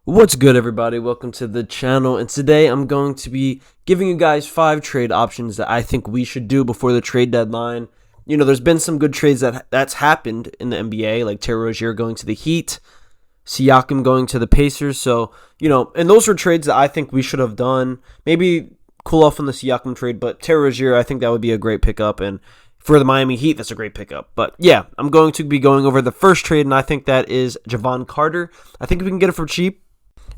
What's good, everybody? Welcome to the channel, and today I'm going to be giving you guys 5 trade options that I think we should do before the trade deadline. You know, there's been some good trades that's happened in the NBA, like Terry Rozier going to the Heat, Siakam going to the Pacers. So, you know, and those were trades that I think we should have done. Maybe cool off on the Siakam trade, but Terry Rozier, I think that would be a great pickup, and for the Miami Heat, that's a great pickup. But yeah, I'm going to be going over the first trade, and I think that is Javon Carter. I think we can get it for cheap.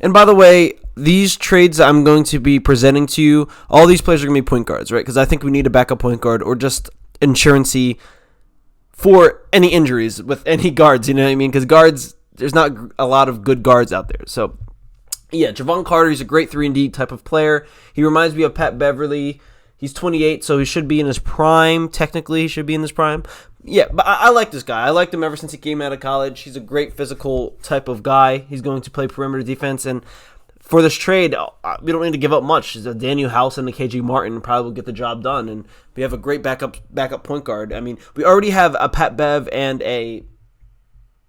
And by the way, these trades I'm going to be presenting to you, all these players are going to be point guards, right? Because I think we need a backup point guard or just insurance-y for any injuries with any guards, you know what I mean? Because guards, there's not a lot of good guards out there. So, yeah, Javon Carter, he's a great 3-and-D type of player. He reminds me of Pat Beverly. He's 28, so he should be in his prime. Technically, he should be in his prime. Yeah, but I like this guy. I liked him ever since he came out of college. He's a great physical type of guy. He's going to play perimeter defense. And for this trade, we don't need to give up much. Daniel House and the KG Martin probably will get the job done. And we have a great backup point guard. I mean, we already have a Pat Bev and a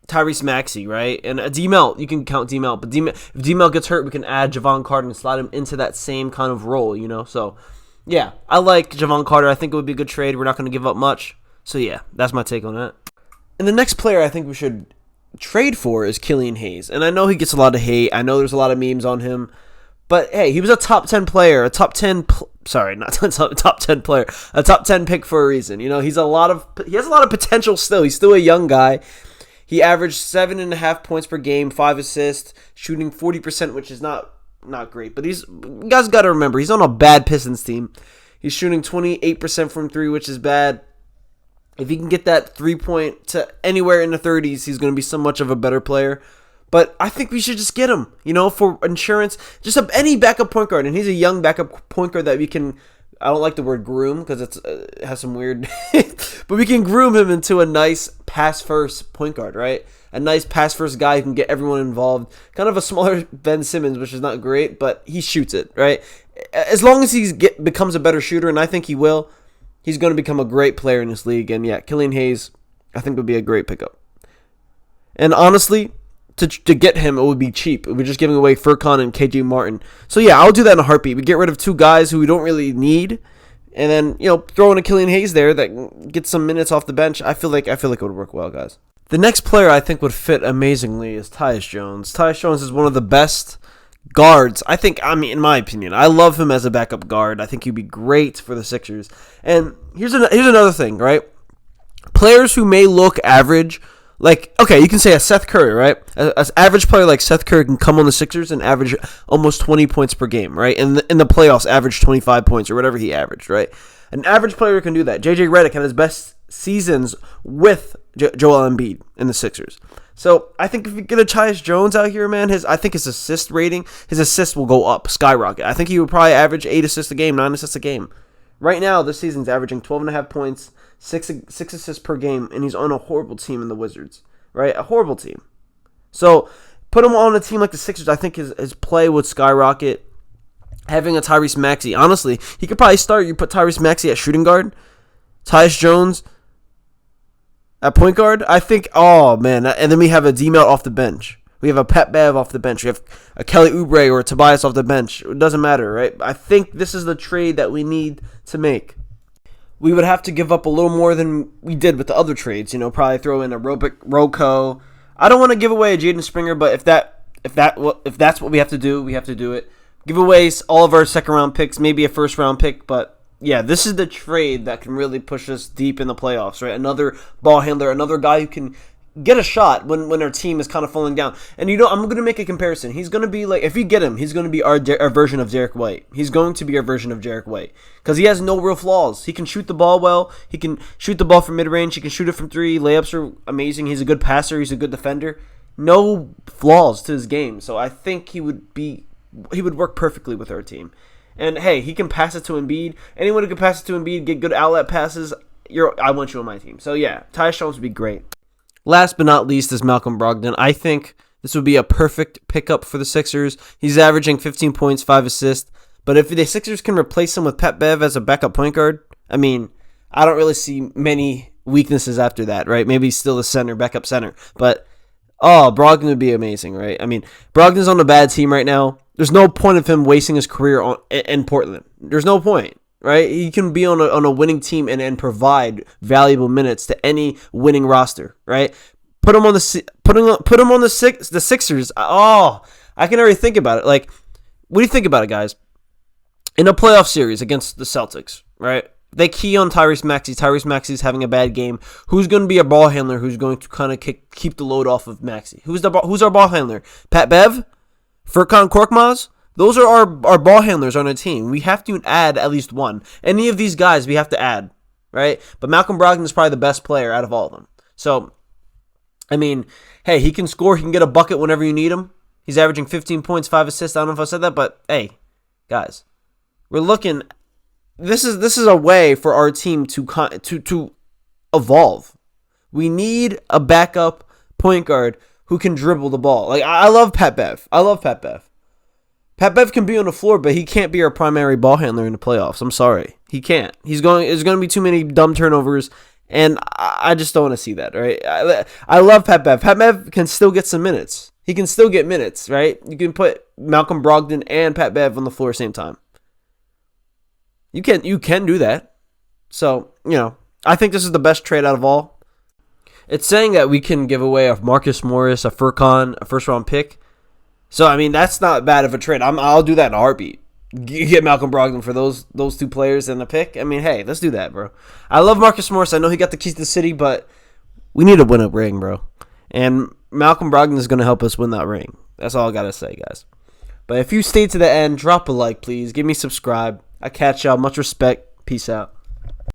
Tyrese Maxey, right? And a D-Mel, you can count D-Mel. But if D-Mel gets hurt, we can add Javon Carter and slide him into that same kind of role, you know? So, yeah, I like Javon Carter. I think it would be a good trade. We're not going to give up much. So, yeah, that's my take on that. And the next player I think we should trade for is Killian Hayes. And I know he gets a lot of hate. I know there's a lot of memes on him. But, hey, he was a top 10 player, a top 10 player, a top 10 pick for a reason. You know, he has a lot of potential still. He's still a young guy. He averaged 7.5 points per game, 5 assists, shooting 40%, which is not great. But you guys got to remember, he's on a bad Pistons team. He's shooting 28% from 3, which is bad. If he can get that 3-point to anywhere in the 30s, he's going to be so much of a better player. But I think we should just get him, you know, for insurance. Just any backup point guard. And he's a young backup point guard that we can, I don't like the word groom because it has some weird, but we can groom him into a nice pass-first point guard, right? A nice pass-first guy who can get everyone involved. Kind of a smaller Ben Simmons, which is not great, but he shoots it, right? As long as he becomes a better shooter, and I think he will, he's going to become a great player in this league. And yeah, Killian Hayes, I think would be a great pickup. And honestly, to get him, it would be cheap. We're just giving away Furkan and KG Martin. So yeah, I'll do that in a heartbeat. We get rid of 2 guys who we don't really need, and then, you know, throw in a Killian Hayes there that gets some minutes off the bench. I feel like it would work well, guys. The next player I think would fit amazingly is Tyus Jones. Tyus Jones is one of the best guards. In my opinion, I love him as a backup guard. I think he'd be great for the Sixers. And here's another thing, right? Players who may look average, like, okay, you can say a Seth Curry, right? An average player like Seth Curry can come on the Sixers and average almost 20 points per game, right? And in the playoffs, average 25 points or whatever he averaged, right? An average player can do that. JJ Redick had his best seasons with Joel Embiid in the Sixers. So I think if you get a Tyus Jones out here, man, I think his assist rating, his assists will go up, skyrocket. I think he would probably average 8 assists a game, 9 assists a game. Right now, this season's averaging 12.5 points, 6 assists per game, and he's on a horrible team in the Wizards, right? A horrible team. So put him on a team like the Sixers, I think his play would skyrocket. Having a Tyrese Maxey, honestly, he could probably start. You put Tyrese Maxey at shooting guard, Tyus Jones at point guard, I think, oh, man. And then we have a D-Mel off the bench. We have a Pat Bev off the bench. We have a Kelly Oubre or a Tobias off the bench. It doesn't matter, right? I think this is the trade that we need to make. We would have to give up a little more than we did with the other trades. You know, probably throw in a Roko. I don't want to give away a Jaden Springer, but if that's what we have to do, we have to do it. Give away all of our second-round picks, maybe a first-round pick, but yeah, this is the trade that can really push us deep in the playoffs, right? Another ball handler, another guy who can get a shot when our team is kind of falling down. And, you know, I'm going to make a comparison. He's going to be like, if we get him, he's going to be our version of Derek White. He's going to be our version of Derek White because he has no real flaws. He can shoot the ball well. He can shoot the ball from mid-range. He can shoot it from 3. Layups are amazing. He's a good passer. He's a good defender. No flaws to his game. So I think he would work perfectly with our team. And, hey, he can pass it to Embiid. Anyone who can pass it to Embiid, get good outlet passes, I want you on my team. So, yeah, Tyus Jones would be great. Last but not least is Malcolm Brogdon. I think this would be a perfect pickup for the Sixers. He's averaging 15 points, 5 assists. But if the Sixers can replace him with Pat Bev as a backup point guard, I mean, I don't really see many weaknesses after that, right? Maybe he's still a center, backup center. But Oh, Brogdon would be amazing, right? I mean, Brogdon's on a bad team right now. There's no point of him wasting his career in Portland. There's no point, right? He can be on a winning team and provide valuable minutes to any winning roster, right? Put him on the Sixers. Oh, I can already think about it. Like, what do you think about it, guys? In a playoff series against the Celtics, right? They key on Tyrese Maxey. Tyrese Maxey's having a bad game. Who's going to be a ball handler who's going to kind of keep the load off of Maxey? Who's our ball handler? Pat Bev? Furkan Korkmaz? Those are our ball handlers on our team. We have to add at least one. Any of these guys we have to add, right? But Malcolm Brogdon is probably the best player out of all of them. So, I mean, hey, he can score. He can get a bucket whenever you need him. He's averaging 15 points, 5 assists. I don't know if I said that, but hey, guys, we're looking. This is a way for our team to evolve. We need a backup point guard who can dribble the ball. Like, I love Pat Bev. Pat Bev can be on the floor, but he can't be our primary ball handler in the playoffs. I'm sorry, he can't. There's going to be too many dumb turnovers, and I just don't want to see that. Right? I love Pat Bev. Pat Bev can still get some minutes. He can still get minutes. Right? You can put Malcolm Brogdon and Pat Bev on the floor at the same time. You can do that. So, I think this is the best trade out of all. It's saying that we can give away a Marcus Morris, a Furkan, a first-round pick. So, I mean, that's not bad of a trade. I'll do that in a heartbeat. You get Malcolm Brogdon for those two players and a pick. I mean, hey, let's do that, bro. I love Marcus Morris. I know he got the keys to the city, but we need to win a ring, bro. And Malcolm Brogdon is going to help us win that ring. That's all I got to say, guys. But if you stayed to the end, drop a like, please. Give me subscribe. I catch y'all. Much respect. Peace out.